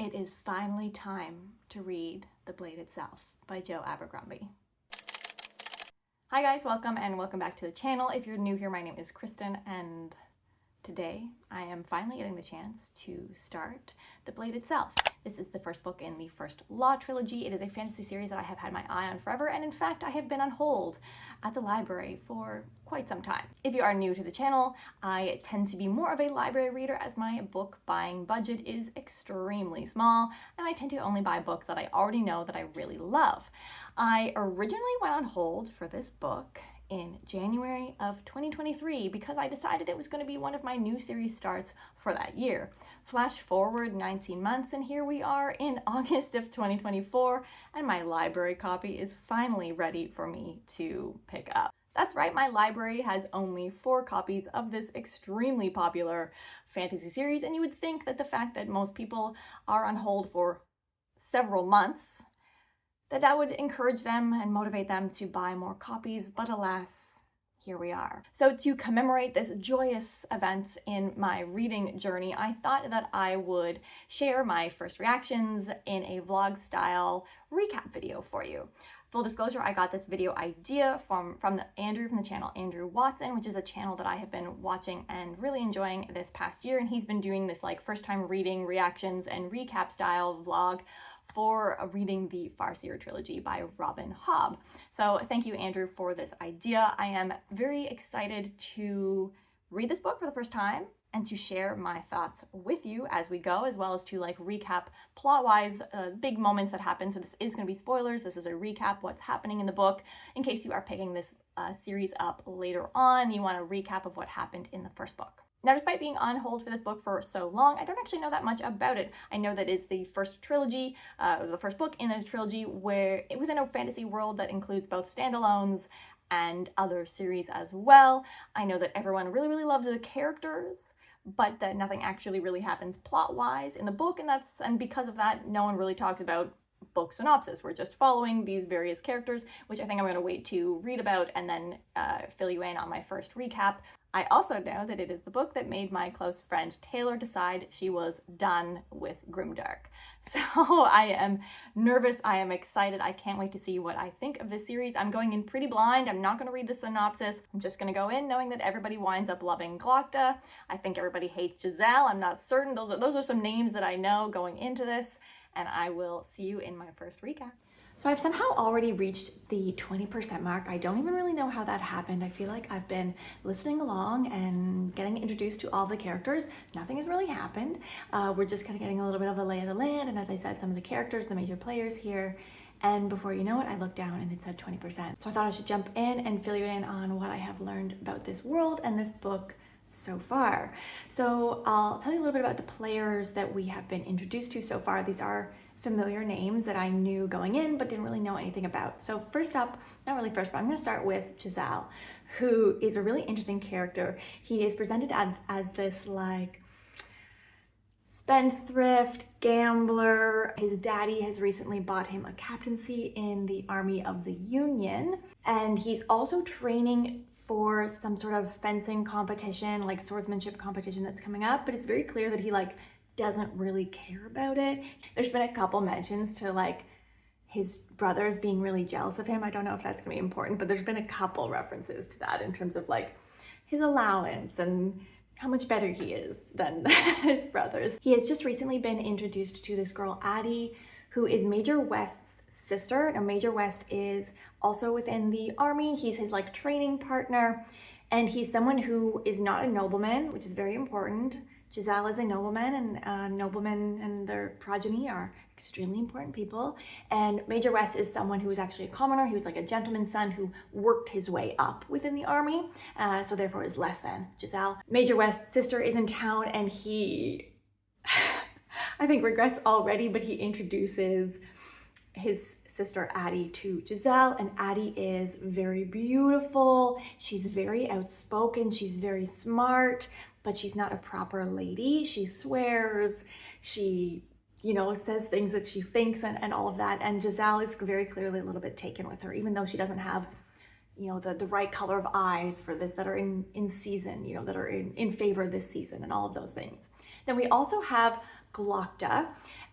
It is finally time to read The Blade Itself by Joe Abercrombie. Hi guys, welcome back to the channel. If you're new here, my name is Kristen, and today I am finally getting the chance to start The Blade Itself. This is the first book in the first Law trilogy. It is a fantasy series that I have had my eye on forever, and in fact I have been on hold at the library for quite some time. If you are new to the channel, I tend to be more of a library reader as my book buying budget is extremely small, and I tend to only buy books that I already know that I really love. I originally went on hold for this book in January of 2023 because I decided it was going to be one of my new series starts for that year. Flash forward 19 months and here we are in August of 2024 and my library copy is finally ready for me to pick up. That's right, my library has only 4 copies of this extremely popular fantasy series, and you would think that the fact that most people are on hold for several months that would encourage them and motivate them to buy more copies, but alas, here we are. So to commemorate this joyous event in my reading journey, I thought that I would share my first reactions in a vlog style recap video for you. Full disclosure, I got this video idea from Andrew from the channel Andrew Watson, which is a channel that I have been watching and really enjoying this past year, and he's been doing this like first time reading reactions and recap style vlog for reading the Farseer trilogy by Robin Hobb. So thank you, Andrew, for this idea. I am very excited to read this book for the first time and to share my thoughts with you as we go, as well as to like recap plot-wise big moments that happen. So this is going to be spoilers. This is a recap what's happening in the book in case you are picking this series up later on. You want a recap of what happened in the first book. Now, despite being on hold for this book for so long, I don't actually know that much about it. I know that it's the first trilogy, the first book in the trilogy where it was in a fantasy world that includes both standalones and other series as well. I know that everyone really, really loves the characters, but that nothing actually really happens plot-wise in the book, and because of that, no one really talks about book synopsis. We're just following these various characters, which I think I'm going to wait to read about and then fill you in on my first recap. I also know that it is the book that made my close friend Taylor decide she was done with Grimdark. So I am nervous, I am excited, I can't wait to see what I think of this series. I'm going in pretty blind, I'm not going to read the synopsis. I'm just going to go in knowing that everybody winds up loving Glokta. I think everybody hates Giselle, I'm not certain. Those are some names that I know going into this, and I will see you in my first recap. So I've somehow already reached the 20% mark. I don't even really know how that happened. I feel like I've been listening along and getting introduced to all the characters. Nothing has really happened. We're just kind of getting a little bit of a lay of the land, and as I said, some of the characters, the major players here. And before you know it, I looked down and it said 20%. So I thought I should jump in and fill you in on what I have learned about this world and this book so far. So I'll tell you a little bit about the players that we have been introduced to so far. These are familiar names that I knew going in but didn't really know anything about. So first up, not really first, but I'm going to start with Giselle, who is a really interesting character. He is presented as this like spendthrift gambler. His daddy has recently bought him a captaincy in the Army of the Union, and he's also training for some sort of fencing competition, like swordsmanship competition that's coming up, but it's very clear that he like doesn't really care about it. There's been a couple mentions to like his brothers being really jealous of him. I don't know if that's gonna be important, but there's been a couple references to that in terms of like his allowance and how much better he is than his brothers. He has just recently been introduced to this girl, Addie, who is Major West's sister. Now, Major West is also within the army. He's his like training partner, and he's someone who is not a nobleman, which is very important. Giselle is a nobleman, and noblemen and their progeny are extremely important people. And Major West is someone who is actually a commoner. He was like a gentleman's son who worked his way up within the army, so therefore is less than Giselle. Major West's sister is in town, and he, I think, regrets already, but he introduces his sister Addie to Giselle, and Addie is very beautiful. She's very outspoken. She's very smart, but she's not a proper lady. She swears, she, you know, says things that she thinks and all of that. And Giselle is very clearly a little bit taken with her, even though she doesn't have, you know, the right color of eyes for this, that are in season, you know, that are in favor this season and all of those things. Then we also have Glokta.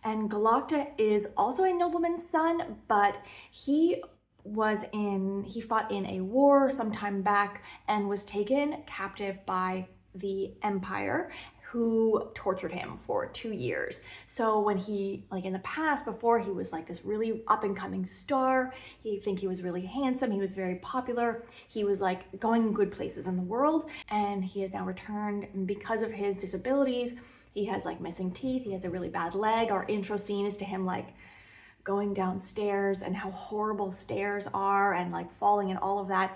And Glokta is also a nobleman's son, but he fought in a war some time back and was taken captive by the Empire, who tortured him for 2 years. So when he, like in the past, before, he was like this really up and coming star. He was really handsome. He was very popular. He was like going good places in the world, and he has now returned. And because of his disabilities, he has like missing teeth. He has a really bad leg. Our intro scene is to him like going downstairs and how horrible stairs are and like falling and all of that.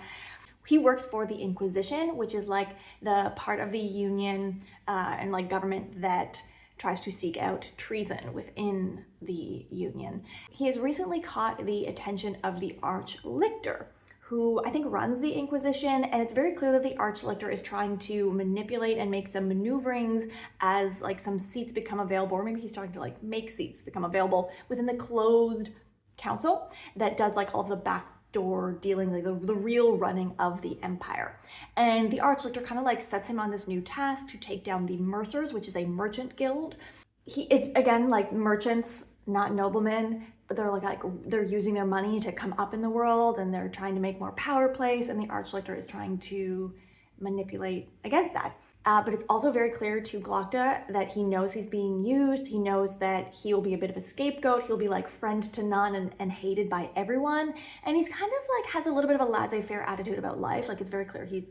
He works for the Inquisition, which is like the part of the Union and like government that tries to seek out treason within the Union. He has recently caught the attention of the Archlictor, who I think runs the Inquisition, and it's very clear that the Archlictor is trying to manipulate and make some maneuverings as like some seats become available, or maybe he's trying to like make seats become available within the closed council that does like all of the backdoor dealing, like the real running of the Empire. And the Archlictor kind of like sets him on this new task to take down the Mercers, which is a merchant guild. It's again like merchants, not noblemen. They're using their money to come up in the world, and they're trying to make more power plays, and the Archlictor is trying to manipulate against that. But it's also very clear to Glokta that he knows he's being used. He knows that he will be a bit of a scapegoat. He'll be like friend to none and hated by everyone. And he's kind of like has a little bit of a laissez-faire attitude about life. Like it's very clear he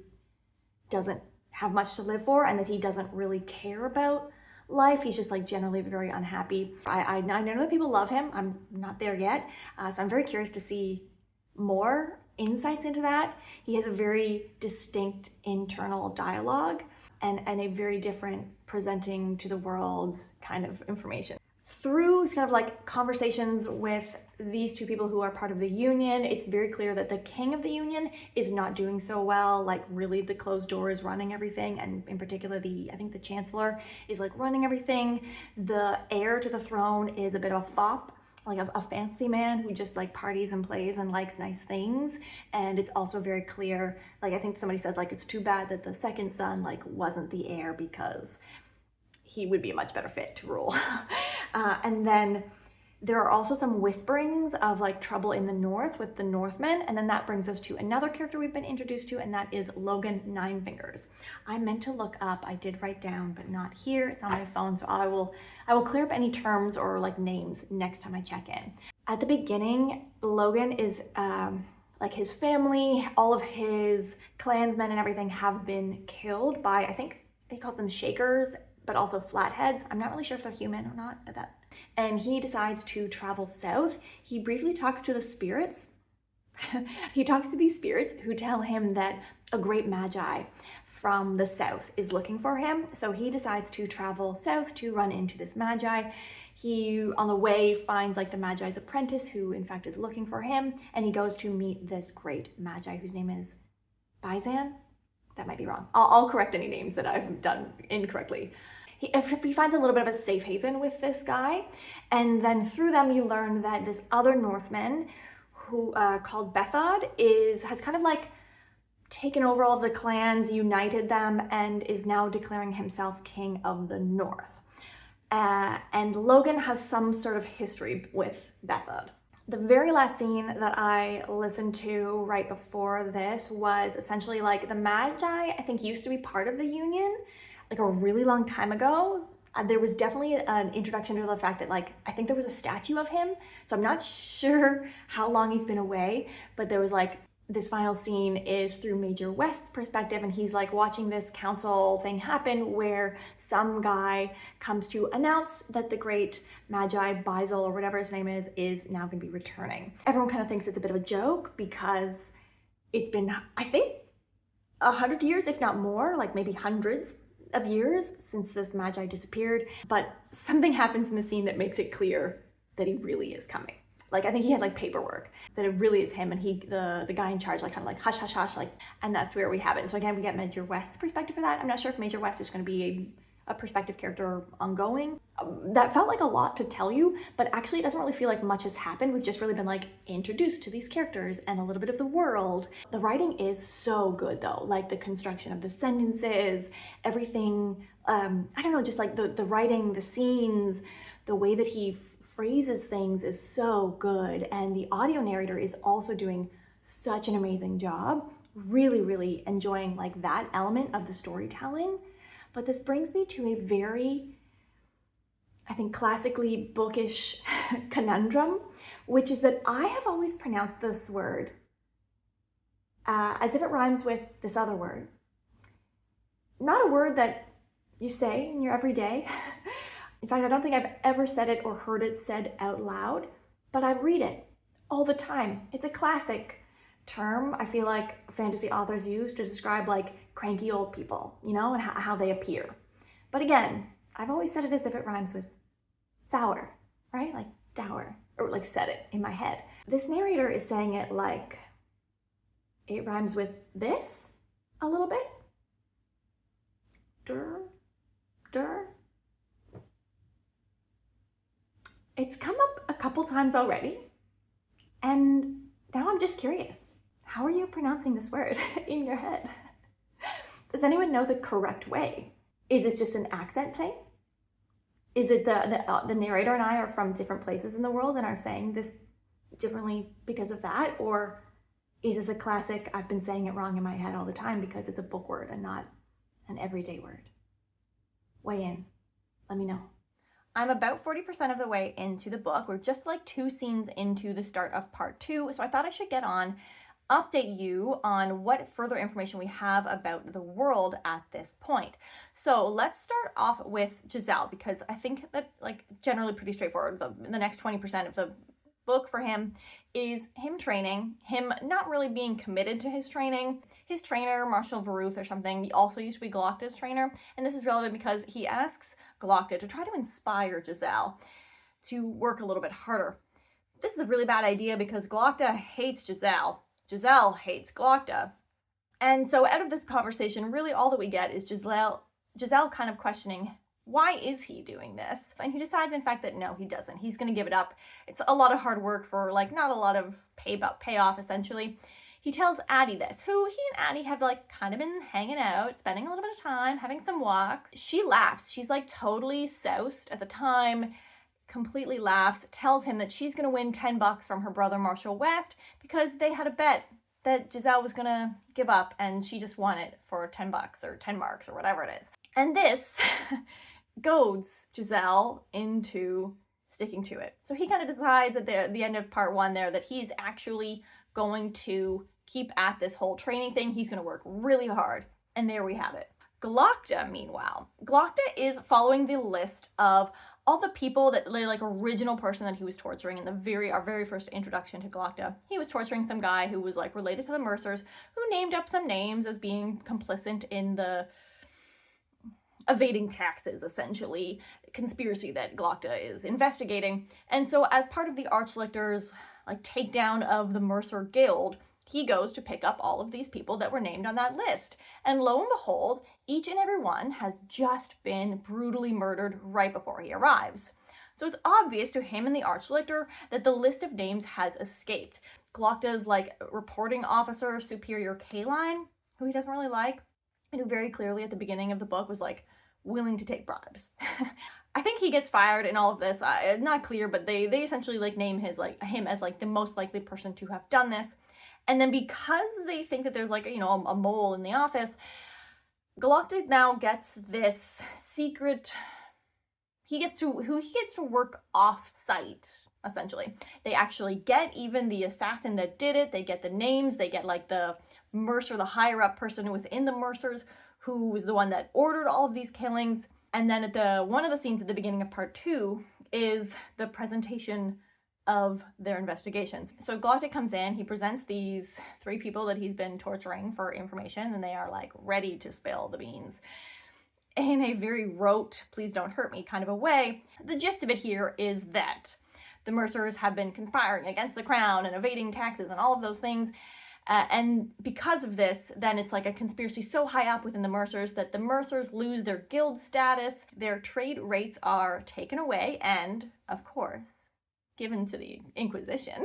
doesn't have much to live for and that he doesn't really care about life. He's just like generally very unhappy. I know that people love him. I'm not there yet. So I'm very curious to see more insights into that. He has a very distinct internal dialogue and a very different presenting to the world kind of information. Through kind of like conversations with these two people who are part of the Union, it's very clear that the king of the Union is not doing so well. Like really the closed door is running everything, and in particular I think the Chancellor is like running everything. The heir to the throne is a bit of a fop, like a fancy man who just like parties and plays and likes nice things. And it's also very clear, like I think somebody says like it's too bad that the second son like wasn't the heir because he would be a much better fit to rule. And then there are also some whisperings of like trouble in the north with the Northmen. And then that brings us to another character we've been introduced to, and that is Logan Ninefingers. I meant to look up, I did write down, but not here. It's on my phone, so I will clear up any terms or like names next time I check in. At the beginning, Logan is like his family, all of his clansmen and everything have been killed by, I think they called them Shakers, but also Flatheads. I'm not really sure if they're human or not at that. And he decides to travel south. He briefly talks to the spirits. He talks to these spirits who tell him that a great magi from the south is looking for him. So he decides to travel south to run into this magi. He, on the way, finds like the magi's apprentice who in fact is looking for him. And he goes to meet this great magi whose name is Bizan. That might be wrong. I'll correct any names that I've done incorrectly. He finds a little bit of a safe haven with this guy, and then through them you learn that this other Northman who called Bethod has kind of like taken over all of the clans, united them, and is now declaring himself king of the north. And Logan has some sort of history with Bethod. The very last scene that I listened to right before this was essentially like the Magi, I think, used to be part of the Union like a really long time ago. There was definitely an introduction to the fact that like, I think there was a statue of him. So I'm not sure how long he's been away, but there was like, this final scene is through Major West's perspective, and he's like watching this council thing happen where some guy comes to announce that the great Magi Bizel, or whatever his name is now going to be returning. Everyone kind of thinks it's a bit of a joke because it's been, I think, 100 years, if not more, like maybe hundreds of years since this Magi disappeared. But something happens in the scene that makes it clear that he really is coming. Like, I think he had like paperwork that it really is him, and the guy in charge like kind of like hush hush hush, like, and that's where we have it. And so again, we get Major West's perspective for that. I'm not sure if Major West is going to be a perspective character ongoing. That felt like a lot to tell you, but actually it doesn't really feel like much has happened. We've just really been like introduced to these characters and a little bit of the world. The writing is so good though, like the construction of the sentences, everything I don't know, just like the writing, the scenes, the way that he phrases things is so good. And the audio narrator is also doing such an amazing job. Really, really enjoying like that element of the storytelling. But this brings me to a very, I think, classically bookish conundrum, which is that I have always pronounced this word as if it rhymes with this other word. Not a word that you say in your everyday. In fact, I don't think I've ever said it or heard it said out loud, but I read it all the time. It's a classic term I feel like fantasy authors use to describe like cranky old people, you know, and how they appear. But again, I've always said it as if it rhymes with sour, right? Like dour, or like said it in my head. This narrator is saying it like it rhymes with this a little bit. Dur. It's come up a couple times already, and now I'm just curious. How are you pronouncing this word in your head? Does anyone know the correct way? Is this just an accent thing? Is it the narrator and I are from different places in the world and are saying this differently because of that? Or is this a classic, I've been saying it wrong in my head all the time because it's a book word and not an everyday word? Weigh in. Let me know. I'm about 40% of the way into the book. We're just like 2 scenes into the start of part 2. So I thought I should get on, update you on what further information we have about the world at this point. So let's start off with Giselle, because I think that like generally pretty straightforward. The next 20% of the book for him is him training, him not really being committed to his training. His trainer, Marshall Varuth or something, he also used to be Glocta's trainer. And this is relevant because he asks Glocta to try to inspire Giselle to work a little bit harder. This is a really bad idea because Glocta hates Giselle. Giselle hates Glocta. And so out of this conversation, really all that we get is Giselle kind of questioning, why is he doing this? And he decides, in fact, that no, he doesn't. He's going to give it up. It's a lot of hard work for like not a lot of payoff, essentially. He tells Addie this, who he and Addie have like kind of been hanging out, spending a little bit of time, having some walks. She laughs. She's like totally soused at the time, completely laughs, tells him that she's going to win $10 from her brother Marshall West because they had a bet that Giselle was going to give up and she just won it for $10 or 10 marks or whatever it is. And this goads Giselle into sticking to it. So he kind of decides at the end of part 1 there that he's actually going to keep at this whole training thing. He's going to work really hard. And there we have it. Glocta, meanwhile. Glocta is following the list of all the people that like original person that he was torturing in our very first introduction to Glocta. He was torturing some guy who was like related to the Mercers, who named up some names as being complicit in the evading taxes, essentially, conspiracy that Glocta is investigating. And so as part of the Archlictor's like takedown of the Mercer Guild, he goes to pick up all of these people that were named on that list. And lo and behold, each and every one has just been brutally murdered right before he arrives. So it's obvious to him and the Archlictor that the list of names has escaped. Glocta's like reporting officer, Superior Kaline, who he doesn't really like, and who very clearly at the beginning of the book was like willing to take bribes. I think he gets fired in all of this. Not clear, but they essentially like name him as like the most likely person to have done this. And then because they think that there's like, you know, a mole in the office, Glocta now gets this secret. He gets to work off-site, essentially. They actually get even the assassin that did it. They get the names. They get like the Mercer, the higher-up person within the Mercers, who was the one that ordered all of these killings. And then at one of the scenes at the beginning of part 2 is the presentation of their investigations. So Glocta comes in, he presents these 3 people that he's been torturing for information, and they are like ready to spill the beans in a very rote, please don't hurt me kind of a way. The gist of it here is that the Mercers have been conspiring against the crown and evading taxes and all of those things. And because of this, then it's like a conspiracy so high up within the Mercers that the Mercers lose their guild status, their trade rates are taken away, and, of course, given to the Inquisition.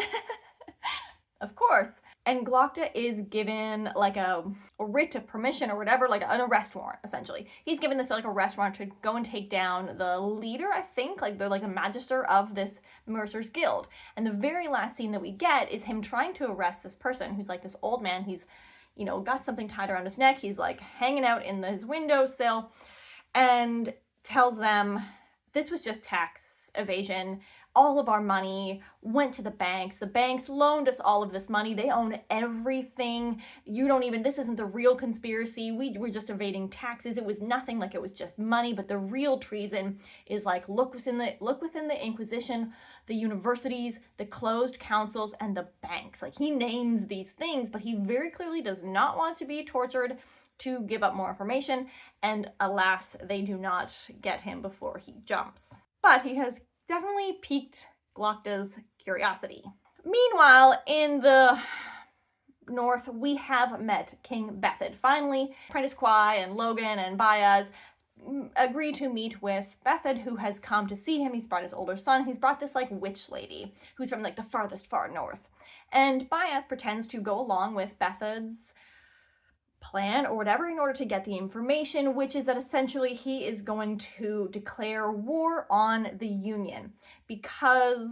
Of course. And Glokta is given like a writ of permission or whatever, like an arrest warrant, essentially. He's given this like arrest warrant to go and take down the leader, I think, like they're like a magister of this Mercer's Guild. And the very last scene that we get is him trying to arrest this person who's like this old man. He's, you know, got something tied around his neck. He's like hanging out in his windowsill and tells them this was just tax evasion. All of our money went to the banks. The banks loaned us all of this money. They own everything. This isn't the real conspiracy. We were just evading taxes. It was nothing, like it was just money. But the real treason is like, look within the Inquisition, the universities, the closed councils, and the banks. Like he names these things, but he very clearly does not want to be tortured to give up more information. And alas, they do not get him before he jumps. But he has definitely piqued Glokta's curiosity. Meanwhile, in the north, we have met King Bethid. Finally, Prentice Quai and Logan and Baez agree to meet with Bethid, who has come to see him. He's brought his older son. He's brought this like witch lady who's from like the farthest far north. And Baez pretends to go along with Bethid's plan or whatever in order to get the information, which is that essentially he is going to declare war on the Union because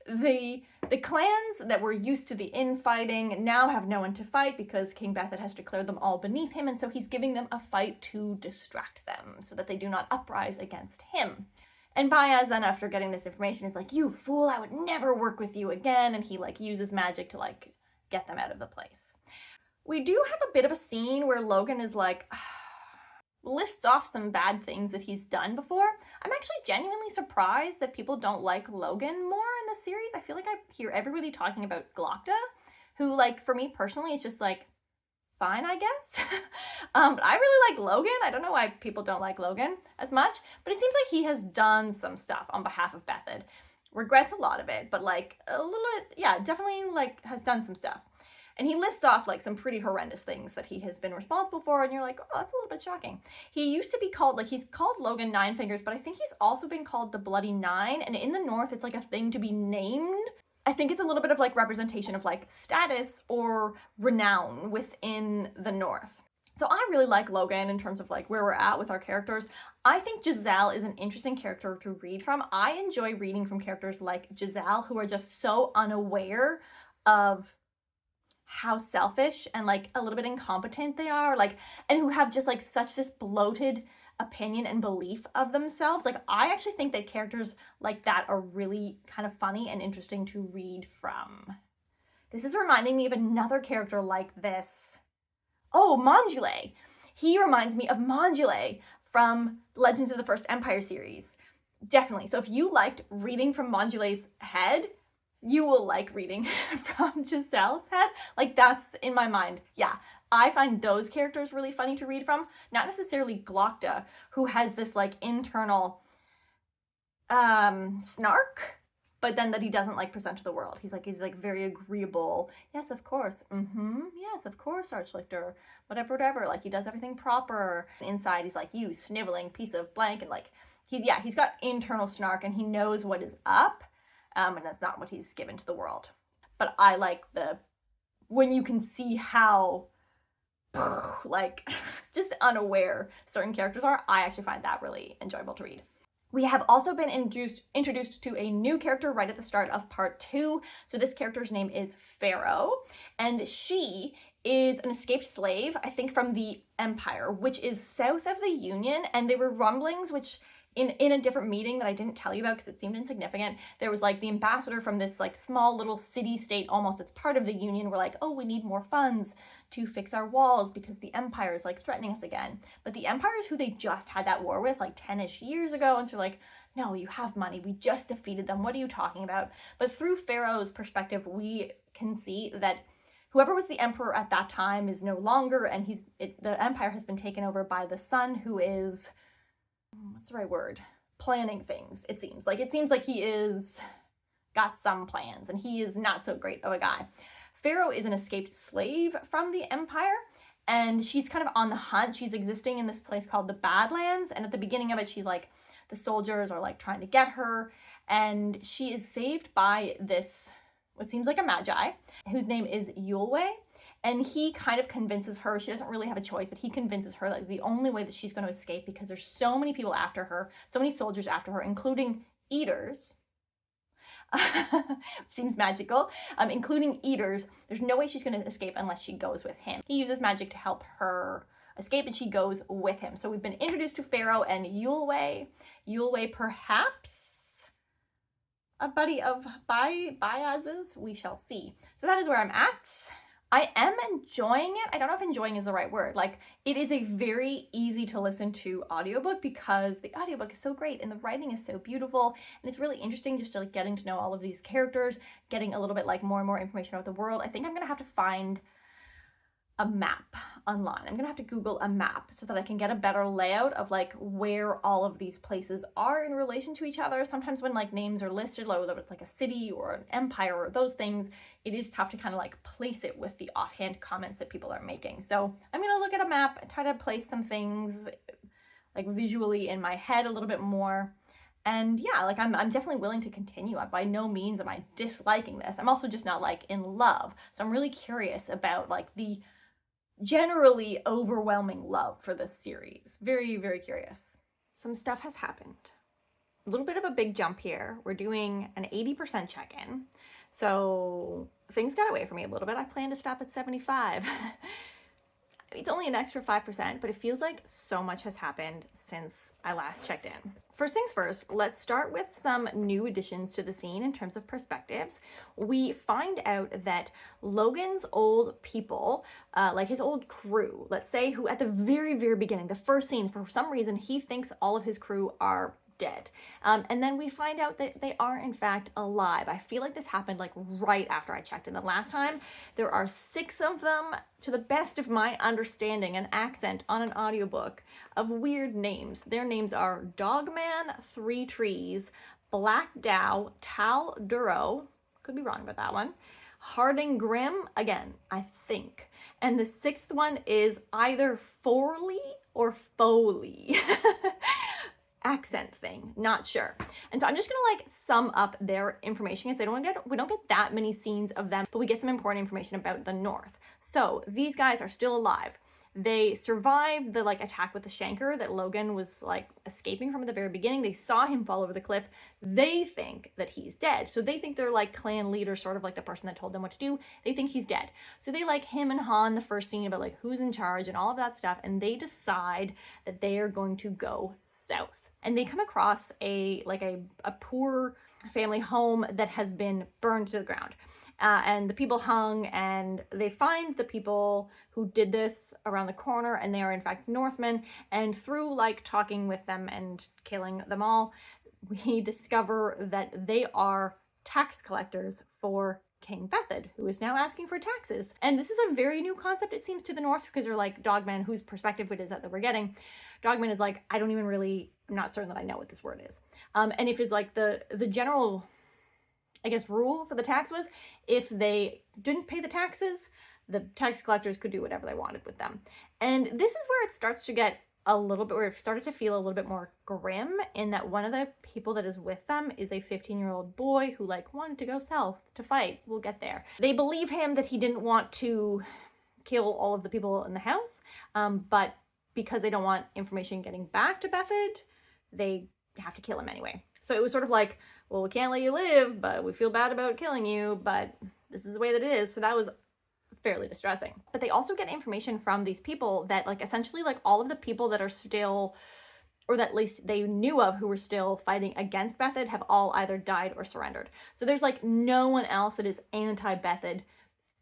the clans that were used to the infighting now have no one to fight because King Bethid has declared them all beneath him, and so he's giving them a fight to distract them so that they do not uprise against him. And Baez then, after getting this information, is like, "You fool, I would never work with you again," and he like uses magic to like get them out of the place. We do have a bit of a scene where Logan is like, lists off some bad things that he's done before. I'm actually genuinely surprised that people don't like Logan more in the series. I feel like I hear everybody talking about Glokta, who like, for me personally, it's just like, fine, I guess. But I really like Logan. I don't know why people don't like Logan as much, but it seems like he has done some stuff on behalf of Bethid. Regrets a lot of it, but like a little bit, yeah, definitely like has done some stuff. And he lists off like some pretty horrendous things that he has been responsible for, and you're like, oh, that's a little bit shocking. He used to be called, like, he's called Logan Nine Fingers, but I think he's also been called the Bloody Nine, and in the North, it's like a thing to be named. I think it's a little bit of like representation of like status or renown within the North. So I really like Logan in terms of like where we're at with our characters. I think Giselle is an interesting character to read from. I enjoy reading from characters like Giselle who are just so unaware of how selfish and like a little bit incompetent they are, like, and who have just like such this bloated opinion and belief of themselves. Like, I actually think that characters like that are really kind of funny and interesting to read from. This is reminding me of another character like this. Oh, Mondule. He reminds me of Mondule from Legends of the First Empire series. Definitely. So if you liked reading from Mondule's head, you will like reading from Giselle's head. Like, that's in my mind. Yeah, I find those characters really funny to read from. Not necessarily Glokta, who has this like internal snark, but then that he doesn't like present to the world. He's like very agreeable. Yes, of course. Yes, of course, Archlictor. Whatever. Like, he does everything proper. Inside, he's like, you sniveling piece of blank. And like, he's got internal snark, and he knows what is up. And that's not what he's given to the world. But I like when you can see how, like, just unaware certain characters are. I actually find that really enjoyable to read. We have also been introduced to a new character right at the start of part 2. So this character's name is Pharaoh, and she is an escaped slave, I think, from the Empire, which is south of the Union, and there were rumblings, which in a different meeting that I didn't tell you about because it seemed insignificant, there was like the ambassador from this like small little city-state, almost it's part of the Union, were like, oh, we need more funds to fix our walls because the Empire is like threatening us again. But the Empire is who they just had that war with like 10-ish years ago, and so like, no, you have money, we just defeated them, what are you talking about? But through Pharaoh's perspective, we can see that whoever was the emperor at that time is no longer, and the Empire has been taken over by the son, who is, what's the right word? Planning things, it seems. Like, it seems like he is got some plans, and he is not so great of a guy. Pharaoh is an escaped slave from the Empire, and she's kind of on the hunt. She's existing in this place called the Badlands, and at the beginning of it, she's like, the soldiers are like trying to get her, and she is saved by this, what seems like a magi, whose name is Yulwei. And he kind of convinces her, she doesn't really have a choice, but he convinces her like the only way that she's going to escape, because there's so many people after her, so many soldiers after her, including eaters. Seems magical. Including eaters. There's no way she's going to escape unless she goes with him. He uses magic to help her escape, and she goes with him. So we've been introduced to Pharaoh and Yulwei. Yulwei, perhaps a buddy of Biaz's. We shall see. So that is where I'm at. I am enjoying it. I don't know if enjoying is the right word. Like, it is a very easy to listen to audiobook because the audiobook is so great and the writing is so beautiful, and it's really interesting just to like getting to know all of these characters, getting a little bit like more and more information about the world. I think I'm gonna have to find a map online. I'm gonna have to Google a map so that I can get a better layout of like where all of these places are in relation to each other. Sometimes when like names are listed, whether it's like a city or an empire or those things, it is tough to kind of like place it with the offhand comments that people are making. So I'm gonna look at a map and try to place some things like visually in my head a little bit more. And yeah, like I'm definitely willing to continue. By no means am I disliking this. I'm also just not like in love. So I'm really curious about like the generally overwhelming love for this series. Very, very curious. Some stuff has happened. A little bit of a big jump here. We're doing an 80% check-in. So things got away from me a little bit. I plan to stop at 75. It's only an extra 5%, but it feels like so much has happened since I last checked in. First things first, let's start with some new additions to the scene in terms of perspectives. We find out that Logan's old people, like his old crew, let's say, who at the very, very beginning, the first scene, for some reason, he thinks all of his crew are dead. And then we find out that they are in fact alive. I feel like this happened like right after I checked in the last time. There are 6 of them, to the best of my understanding, an accent on an audiobook of weird names. Their names are Dogman, 3 Trees, Black Dow, Tal Duro, could be wrong about that one, Harding Grim, again, I think. And the 6th one is either Forley or Foley. Accent thing, not sure. And so I'm just gonna like sum up their information because we don't get that many scenes of them, but we get some important information about the North. So these guys are still alive. They survived the like attack with the Shanker that Logan was like escaping from at the very beginning. They saw him fall over the cliff. They think that he's dead. So they think they're like clan leader, sort of like the person that told them what to do. They think he's dead. So they like him and Han the first scene about like who's in charge and all of that stuff. And they decide that they are going to go south. And they come across a poor family home that has been burned to the ground. And the people hung, and they find the people who did this around the corner, and they are in fact Northmen. And through like talking with them and killing them all, we discover that they are tax collectors for King Bethad, who is now asking for taxes. And this is a very new concept, it seems, to the North, because they're like, Dogman, whose perspective it is that we're getting, Dogman is like, I'm not certain that I know what this word is. And if it's like the general, I guess, rule for the tax was, if they didn't pay the taxes, the tax collectors could do whatever they wanted with them. And this is where it starts to get a little bit, where it started to feel a little bit more grim, in that one of the people that is with them is a 15-year-old boy who like wanted to go south to fight. We'll get there. They believe him that he didn't want to kill all of the people in the house, but because they don't want information getting back to Bethad, they have to kill him anyway. So it was sort of like, well, we can't let you live, but we feel bad about killing you, but this is the way that it is. So that was fairly distressing. But they also get information from these people that like essentially like all of the people that are still, or that at least they knew of who were still fighting against Bethad, have all either died or surrendered. So there's like no one else that is anti-Bethad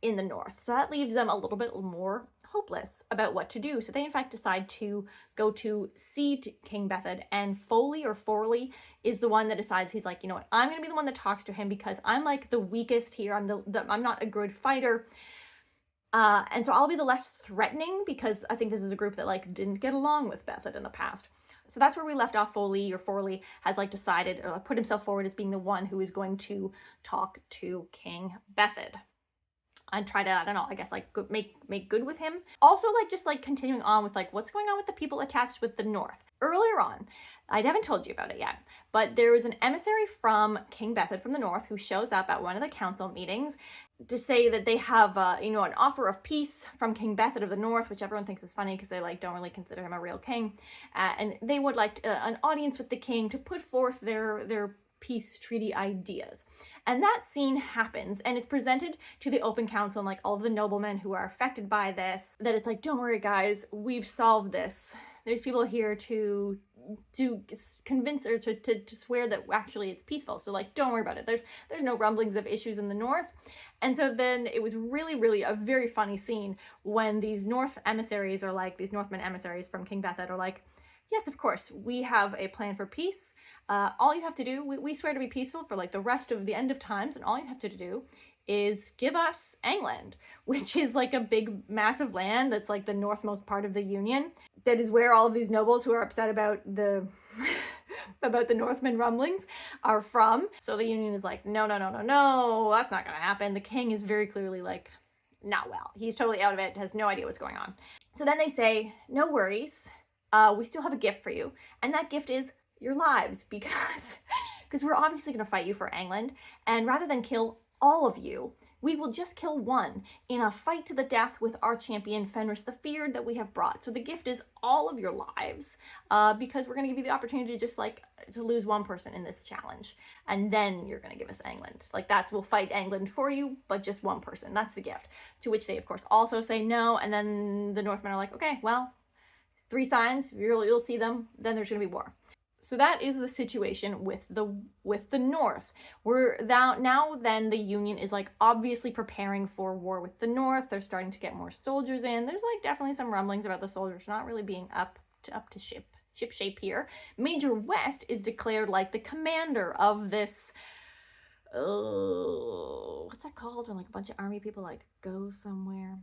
in the North. So that leaves them a little bit more hopeless about what to do. So they in fact decide to go to see King Bethad, and Foley or Forley is the one that decides, he's like, you know what, I'm gonna be the one that talks to him because I'm like the weakest here. I'm not a good fighter. And so I'll be the less threatening, because I think this is a group that like didn't get along with Bethad in the past. So that's where we left off. Foley or Forley has like decided, or put himself forward as being the one who is going to talk to King Bethad. and try to, I don't know, I guess like make good with him. Also, like just like continuing on with like what's going on with the people attached with the North. Earlier on, I haven't told you about it yet, but there was an emissary from King Bethod from the North who shows up at one of the council meetings to say that they have, an offer of peace from King Bethod of the North, which everyone thinks is funny because they like don't really consider him a real king, and they would like an audience with the king to put forth their peace treaty ideas. And that scene happens, and it's presented to the open council and like all of the noblemen who are affected by this, that it's like, don't worry guys, we've solved this. There's people here to convince or to swear that actually it's peaceful. So like, don't worry about it. There's no rumblings of issues in the North. And so then it was really, really a very funny scene when these North emissaries, or like these Northman emissaries from King Bethod, are like, yes, of course, we have a plan for peace. All you have to do, we swear to be peaceful for like the rest of the end of times, and all you have to do is give us England, which is like a big, massive land that's like the northmost part of the Union. That is where all of these nobles who are upset about the about the Northman rumblings are from. So the Union is like, no, that's not gonna happen. The king is very clearly like, not well. He's totally out of it, has no idea what's going on. So then they say, no worries, we still have a gift for you. And that gift is your lives, because we're obviously going to fight you for England, and rather than kill all of you, we will just kill one in a fight to the death with our champion Fenris the Feared that we have brought. So the gift is all of your lives, because we're going to give you the opportunity to just like to lose one person in this challenge, and then you're going to give us England. Like we'll fight England for you, but just one person. That's the gift. To which they of course also say no, and then the Northmen are like, okay, well, 3 signs, you'll see them, then there's going to be war. So that is the situation with the North. Then the Union is like obviously preparing for war with the North. They're starting to get more soldiers in. There's like definitely some rumblings about the soldiers not really being up to ship shape here. Major West is declared like the commander of this, what's that called when like a bunch of army people like go somewhere?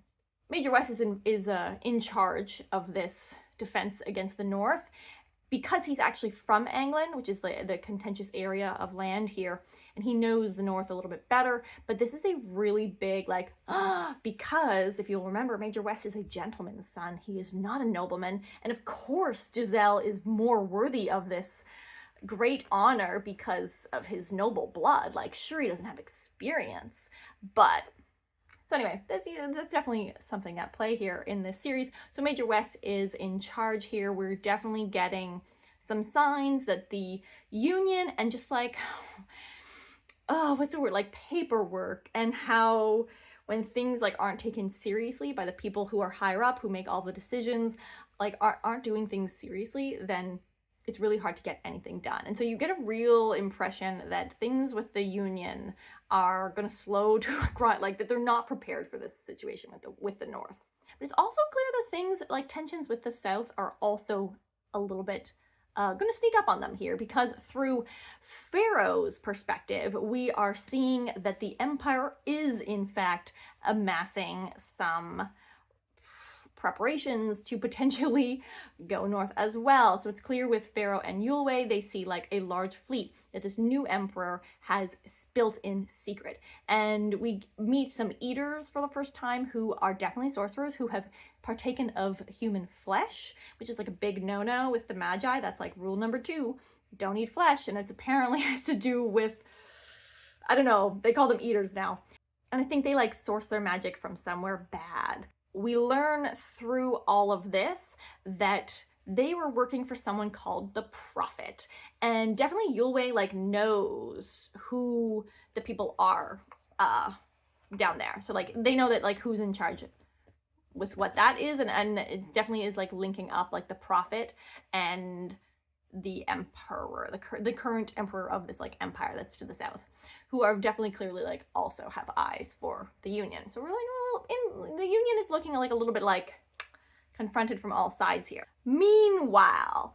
Major West is in charge of this defense against the North, because he's actually from England, which is the contentious area of land here, and he knows the North a little bit better. But this is a really big, like, because if you'll remember, Major West is a gentleman's son. He is not a nobleman. And of course, Giselle is more worthy of this great honor because of his noble blood. Like, sure, he doesn't have experience, but... So anyway, that's definitely something at play here in this series. So Major West is in charge here. We're definitely getting some signs that the Union and just like, what's the word? Like paperwork, and how when things like aren't taken seriously by the people who are higher up, who make all the decisions, like aren't doing things seriously, then it's really hard to get anything done. And so you get a real impression that things with the Union are going to slow to a grind, like that they're not prepared for this situation with the North. But it's also clear that things like tensions with the South are also a little bit going to sneak up on them here, because through Pharaoh's perspective, we are seeing that the Empire is in fact amassing some preparations to potentially go north as well. So it's clear with Pharaoh and Yulwei, they see like a large fleet that this new emperor has built in secret. And we meet some eaters for the first time who are definitely sorcerers who have partaken of human flesh, which is like a big no-no with the Magi. That's like rule number 2, don't eat flesh. And it's apparently has to do with, I don't know, they call them eaters now. And I think they like source their magic from somewhere bad. We learn through all of this that they were working for someone called the Prophet. And definitely Yulwei like knows who the people are down there. So like they know that like who's in charge with what that is, and it definitely is like linking up like the Prophet and the emperor, the current emperor of this like empire that's to the south, who are definitely clearly like also have eyes for the Union. So we're like, well, the Union is looking like a little bit like confronted from all sides here. Meanwhile,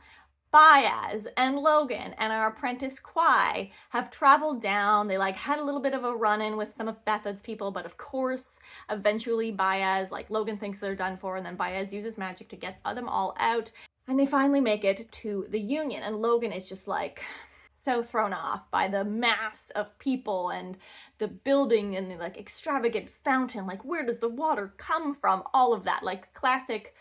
Baez and Logan and our apprentice Kwai have traveled down. They like had a little bit of a run-in with some of Bethod's people, but of course, eventually Baez, like Logan thinks they're done for, and then Baez uses magic to get them all out. And they finally make it to the Union, and Logan is just like so thrown off by the mass of people and the building and the like extravagant fountain. Like, where does the water come from? All of that, like classic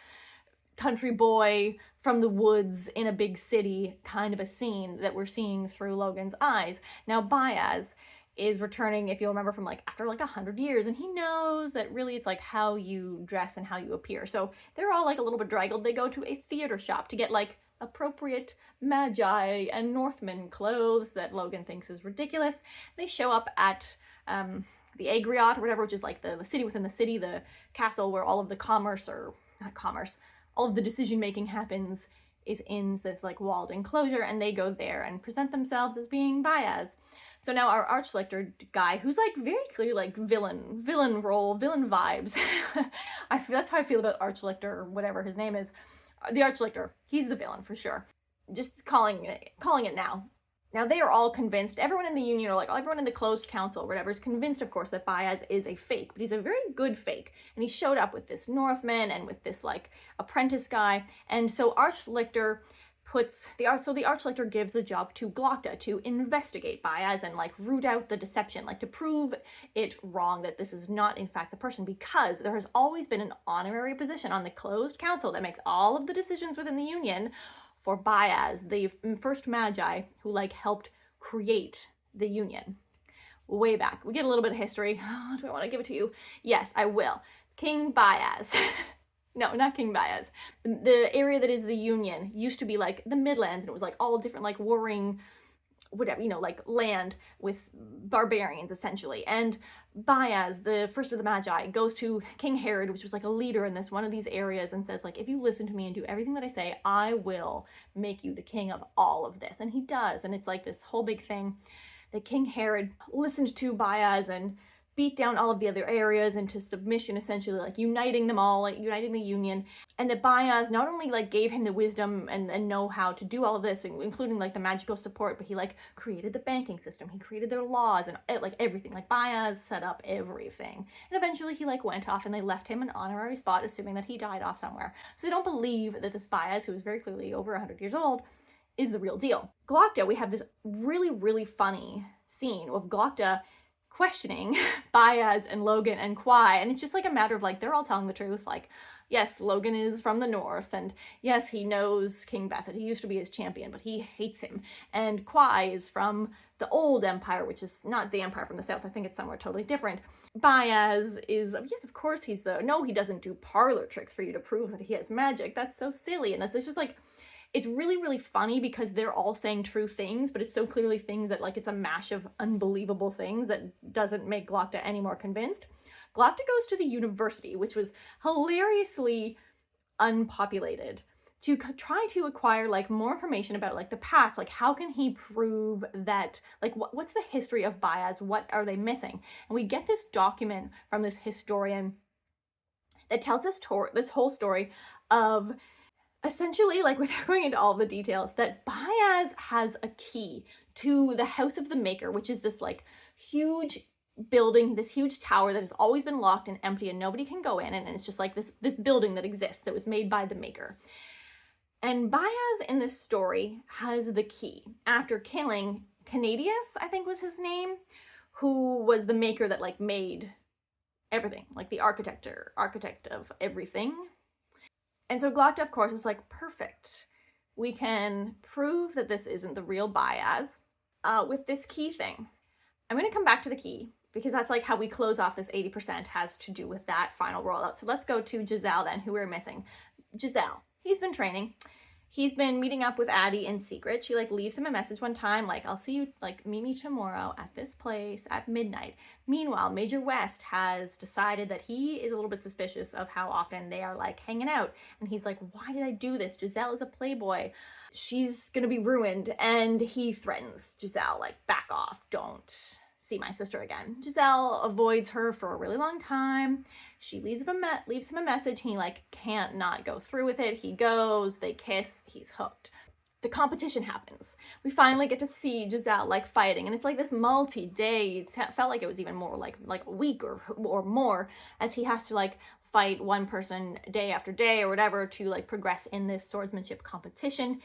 country boy from the woods in a big city kind of a scene that we're seeing through Logan's eyes. Now Baez is returning, if you'll remember, from like after like 100 years, and he knows that really it's like how you dress and how you appear. So they're all like a little bit draggled. They go to a theater shop to get like appropriate magi and Northman clothes that Logan thinks is ridiculous. They show up at the Agriot or whatever, which is like the city within the city, the castle where all of the commerce, or not commerce, all of the decision making happens is in this like walled enclosure, and they go there and present themselves as being Baez. So now our arch-lictor guy, who's like very clearly like villain role, villain vibes. That's how I feel about arch-lictor, or whatever his name is. The arch-lictor, he's the villain for sure. Just calling it now. Now they are all convinced, everyone in the union, or like everyone in the closed council or whatever, is convinced, of course, that Baez is a fake, but he's a very good fake. And he showed up with this Northman and with this like apprentice guy. And so Arch-Lictor the Arch-Lictor gives the job to Glokta to investigate Baez and like root out the deception, like to prove it wrong that this is not in fact the person, because there has always been an honorary position on the closed council that makes all of the decisions within the union for Baez, the first magi who like helped create the union. Way back. We get a little bit of history. Oh, do I want to give it to you? Yes, I will. King Baez. No, not King Baez. The area that is the union used to be like the Midlands, and it was like all different like warring, whatever, you know, like land with barbarians essentially. And Baez, the first of the Magi, goes to King Herod, which was like a leader in this one of these areas, and says like, if you listen to me and do everything that I say, I will make you the king of all of this. And he does. And it's like this whole big thing that King Herod listened to Baez and beat down all of the other areas into submission, essentially like uniting them all, like uniting the union. And that Baez not only like gave him the wisdom and know how to do all of this, including like the magical support, but he like created the banking system, he created their laws and like everything. Like Baez set up everything. And eventually he like went off and they left him an honorary spot, assuming that he died off somewhere. So they don't believe that this Baez, who is very clearly over 100 years old, is the real deal. Glokta, we have this really, really funny scene of Glokta questioning Baez and Logan and Kwai, and it's just like a matter of like they're all telling the truth. Like, yes, Logan is from the north, and yes, he knows King Bethet. He used to be his champion, but he hates him. And Kwai is from the old empire, which is not the empire from the south. I think it's somewhere totally different. Baez is, yes, of course he's no, he doesn't do parlor tricks for you to prove that he has magic. That's so silly. And it's just like, it's really, really funny because they're all saying true things, but it's so clearly things that like it's a mash of unbelievable things that doesn't make Glokta any more convinced. Glokta goes to the university, which was hilariously unpopulated, to try to acquire like more information about like the past. Like, how can he prove that, like what's the history of Baez? What are they missing? And we get this document from this historian that tells this whole story of, essentially, like without going into all the details, that Baez has a key to the House of the Maker, which is this like huge building, this huge tower that has always been locked and empty and nobody can go in, and it's just like this building that exists that was made by the Maker. And Baez in this story has the key after killing Canadius, I think was his name, who was the Maker that like made everything, like the architect of everything. And so Glokta, of course, is like, perfect. We can prove that this isn't the real Baez with this key thing. I'm going to come back to the key because that's like how we close off this 80% has to do with that final rollout. So let's go to Giselle then, who we're missing. Giselle, he's been training. He's been meeting up with Addie in secret. She like leaves him a message one time, like, I'll see you, like, meet me tomorrow at this place at midnight. Meanwhile, Major West has decided that he is a little bit suspicious of how often they are like hanging out. And he's like, why did I do this? Giselle is a playboy. She's gonna be ruined. And he threatens Giselle, like, back off, don't see my sister again. Giselle avoids her for a really long time. She leaves him a message. He like can't not go through with it. He goes, they kiss, he's hooked. The competition happens. We finally get to see Giselle like fighting, and it's like this multi-day, it felt like it was even more like a week or more, as he has to like fight one person day after day or whatever to like progress in this swordsmanship competition.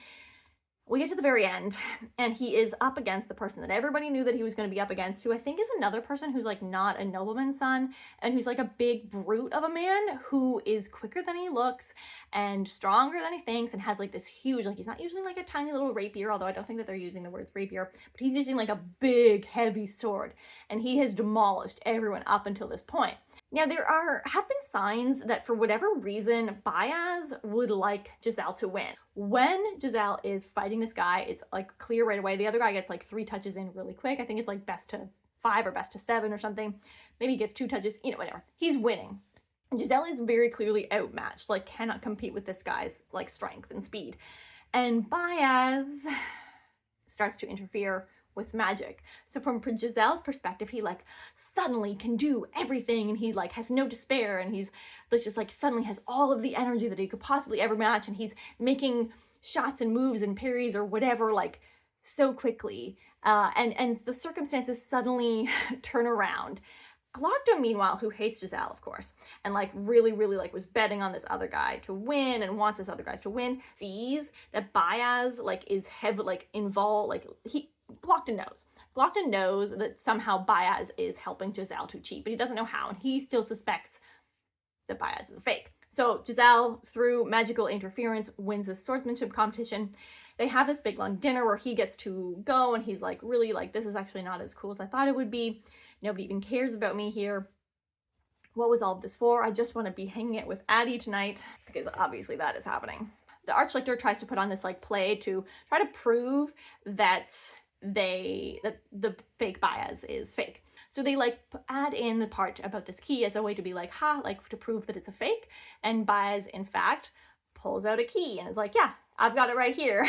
We get to the very end, and he is up against the person that everybody knew that he was going to be up against, who I think is another person who's like not a nobleman's son, and who's like a big brute of a man who is quicker than he looks and stronger than he thinks, and has like this huge, like, he's not using like a tiny little rapier, although I don't think that they're using the words rapier, but he's using like a big heavy sword, and he has demolished everyone up until this point. Now, there have been signs that for whatever reason, Bayaz would like Giselle to win. When Giselle is fighting this guy, it's like clear right away. The other guy gets like 3 touches in really quick. I think it's like best to 5 or best to 7 or something. Maybe he gets 2 touches, you know, whatever. He's winning. Giselle is very clearly outmatched, like cannot compete with this guy's like strength and speed. And Bayaz starts to interfere with magic. So from Giselle's perspective, he like suddenly can do everything, and he like has no despair, and he's just like suddenly has all of the energy that he could possibly ever match, and he's making shots and moves and parries or whatever like so quickly, and the circumstances suddenly turn around. Glocta, meanwhile, who hates Giselle, of course, and like really like was betting on this other guy to win and wants this other guy to win, sees that Bayaz like is heavily like involved, like Glocta knows that somehow Bayaz is helping Giselle to cheat, but he doesn't know how, and he still suspects that Bayaz is a fake. So Giselle, through magical interference, wins this swordsmanship competition. They have this big long dinner where he gets to go, and he's like, really like, this is actually not as cool as I thought it would be. Nobody even cares about me here. What was all of this for? I just want to be hanging out with Addie tonight, because obviously that is happening. The Archlictor tries to put on this like play to try to prove that the fake Bayaz is fake. So they like add in the part about this key as a way to be like, like to prove that it's a fake. And Bayaz, in fact, pulls out a key and is like, yeah, I've got it right here.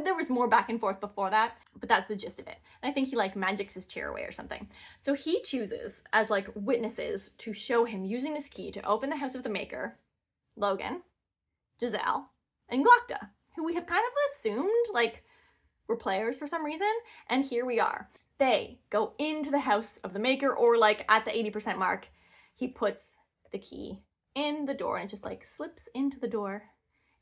There was more back and forth before that, but that's the gist of it. And I think he like magics his chair away or something. So he chooses as like witnesses to show him using this key to open the house of the Maker, Logan, Giselle, and Glocta, who we have kind of assumed like were players for some reason, and here we are. They go into the house of the Maker, or like at the 80% mark, he puts the key in the door and it just like slips into the door.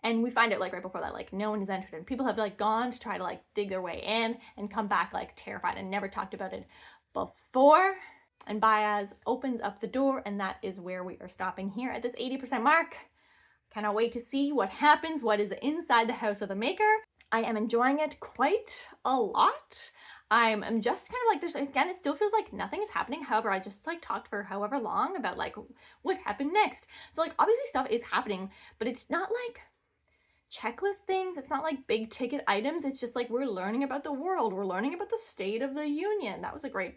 And we find out like right before that, like no one has entered, and people have like gone to try to like dig their way in and come back like terrified and never talked about it before. And Bayaz opens up the door, and that is where we are stopping here at this 80% mark. Cannot wait to see what happens, what is inside the house of the Maker. I am enjoying it quite a lot. I'm just kind of like, there's, again, it still feels like nothing is happening. However, I just like talked for however long about like what happened next. So like obviously stuff is happening, but it's not like checklist things. It's not like big ticket items. It's just like we're learning about the world. We're learning about the state of the union. That was a great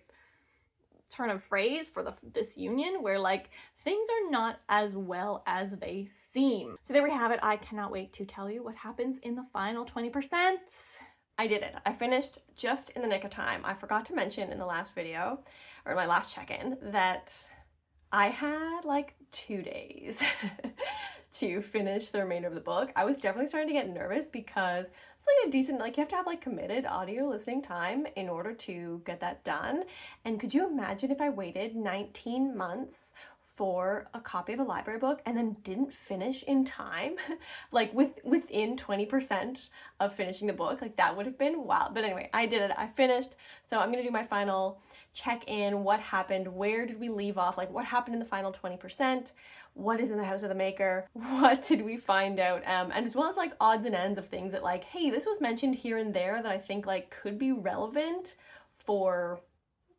turn of phrase for this union, where like things are not as well as they seem. So there we have it. I cannot wait to tell you what happens in the final 20%. I did it. I finished just in the nick of time. I forgot to mention in the last video, or my last check-in, that I had like 2 days to finish the remainder of the book. I was definitely starting to get nervous because it's like a decent, like you have to have like committed audio listening time in order to get that done. And could you imagine if I waited 19 months for a copy of a library book and then didn't finish in time, like within 20% of finishing the book? Like that would have been wild. But anyway, I did it. I finished. So I'm gonna do my final check-in. What happened? Where did we leave off? Like what happened in the final 20%? What is in the house of the Maker? What did we find out? And as well as like odds and ends of things that like, hey, this was mentioned here and there that I think like could be relevant for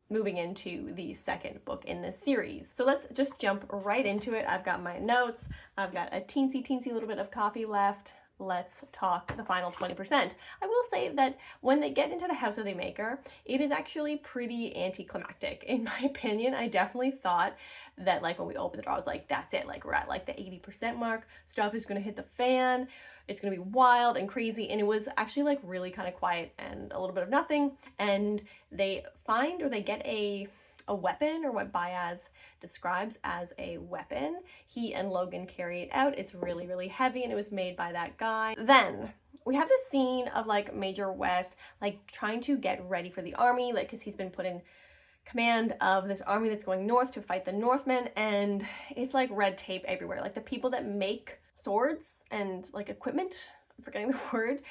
moving into the second book in this series. So let's just jump right into it. I've got my notes. I've got a teensy little bit of coffee left. Let's talk the final 20%. I will say that when they get into the house of the Maker, it is actually pretty anticlimactic. In my opinion, I definitely thought that like when we opened the door, I was like, that's it. Like we're at like the 80% mark. Stuff is going to hit the fan. It's going to be wild and crazy. And it was actually like really kind of quiet and a little bit of nothing. And they find, or they get a weapon, or what Bayaz describes as a weapon. He and Logan carry it out. It's really heavy, and it was made by that guy. Then we have this scene of like Major West like trying to get ready for the army, like because he's been put in command of this army that's going north to fight the Northmen, and it's like red tape everywhere. Like the people that make swords and like equipment forgetting the word,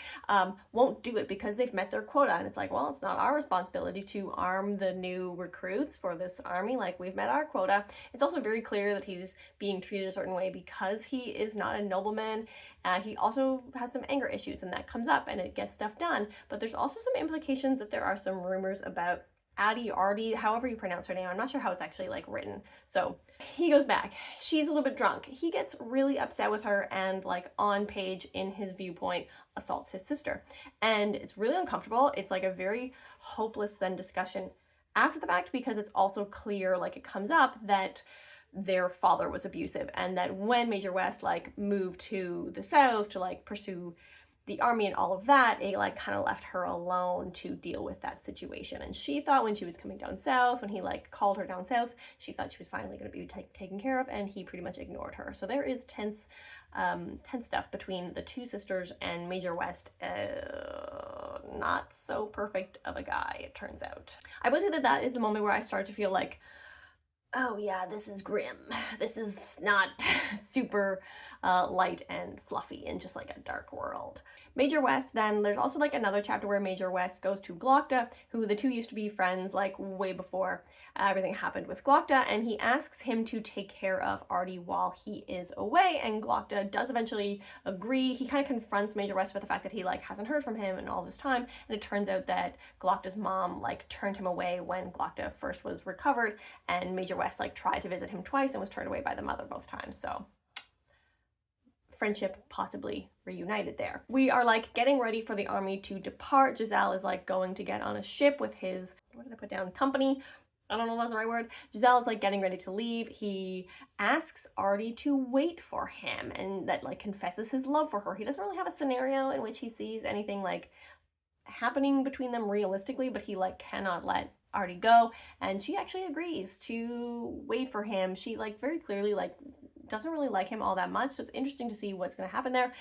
won't do it because they've met their quota. And it's like, well, it's not our responsibility to arm the new recruits for this army. Like, we've met our quota. It's also very clear that he's being treated a certain way because he is not a nobleman. He also has some anger issues, and that comes up and it gets stuff done. But there's also some implications that there are some rumors about Artie, however you pronounce her name. I'm not sure how it's actually like written. So he goes back. She's a little bit drunk. He gets really upset with her and, like, on page in his viewpoint, assaults his sister. And it's really uncomfortable. It's like a very hopeless then discussion after the fact, because it's also clear, like, it comes up that their father was abusive, and that when Major West like moved to the South to like pursue the army and all of that, it like kind of left her alone to deal with that situation. And she thought when she was coming down south, when he like called her down south, she thought she was finally going to be taken care of, and he pretty much ignored her. So there is tense stuff between the two sisters, and Major West, not so perfect of a guy, it turns out. I would say that that is the moment where I start to feel like, oh yeah, this is grim. This is not super light and fluffy and just like a dark world. Major West, then there's also like another chapter where Major West goes to Glocta, who the two used to be friends like way before everything happened with Glocta, and he asks him to take care of Artie while he is away, and Glocta does eventually agree. He kind of confronts Major West with the fact that he like hasn't heard from him in all this time, and it turns out that Glocta's mom like turned him away when Glocta first was recovered, and Major West like tried to visit him twice and was turned away by the mother both times. So friendship possibly reunited there. We are like getting ready for the army to depart. Giselle is like going to get on a ship with his, what did I put down? Company. I don't know if that's the right word. Giselle is like getting ready to leave. He asks Artie to wait for him, and that like confesses his love for her. He doesn't really have a scenario in which he sees anything like happening between them realistically, but he like cannot let Artie go, and she actually agrees to wait for him. She like very clearly like doesn't really like him all that much, so it's interesting to see what's going to happen there.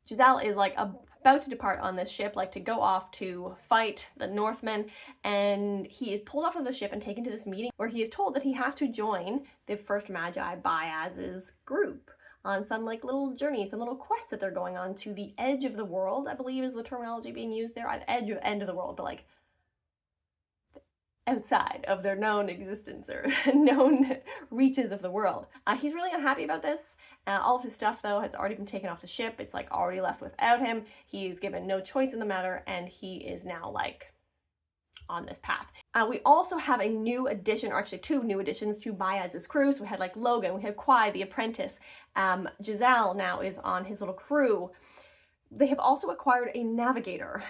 Giselle is like about to depart on this ship, like to go off to fight the Northmen, and he is pulled off of the ship and taken to this meeting where he is told that he has to join the first Magi Baez's group on some like little journey, some little quest that they're going on to the edge of the world, I believe is the terminology being used there. Edge or end of the world, but like outside of their known existence or known reaches of the world. He's really unhappy about this. All of his stuff, though, has already been taken off the ship. It's like already left without him. He's given no choice in the matter, and he is now like on this path. We also have a new addition, or actually two new additions to Baez's crew. So we had like Logan, we had Quai, the apprentice. Giselle now is on his little crew. They have also acquired a navigator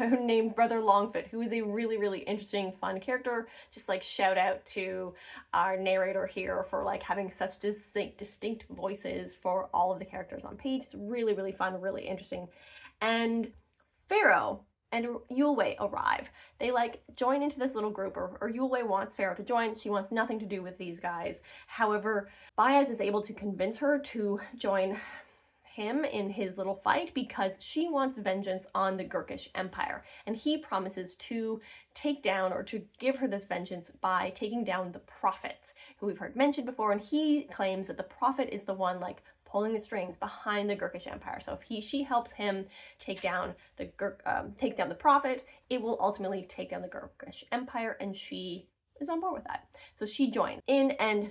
named Brother Longfoot, who is a really, really interesting, fun character. Just like shout out to our narrator here for like having such distinct voices for all of the characters on page. It's really, really fun, really interesting. And Pharaoh and Yulwei arrive. They like join into this little group, or Yulwei wants Pharaoh to join. She wants nothing to do with these guys. However, Baez is able to convince her to join him in his little fight because she wants vengeance on the Gurkish Empire, and he promises to take down, or to give her this vengeance by taking down the Prophet, who we've heard mentioned before, and he claims that the Prophet is the one like pulling the strings behind the Gurkish Empire. So if she helps him take down the Prophet, it will ultimately take down the Gurkish Empire, and she is on board with that. So she joins in, and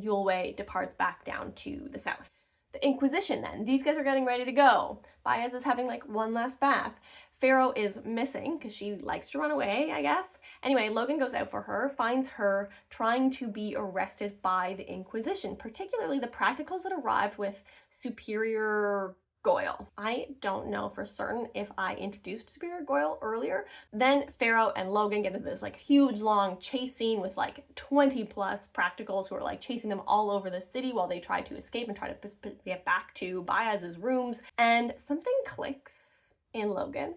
Yulwei departs back down to the south. The Inquisition, then. These guys are getting ready to go. Baez is having like one last bath. Pharaoh is missing because she likes to run away, I guess. Anyway, Logan goes out for her, finds her trying to be arrested by the Inquisition, particularly the practicals that arrived with Superior Goyle. I don't know for certain if I introduced Superior Goyle earlier. Then Pharaoh and Logan get into this like huge long chase scene with like 20 plus practicals who are like chasing them all over the city while they try to escape and try to get back to Baez's rooms. And something clicks in Logan,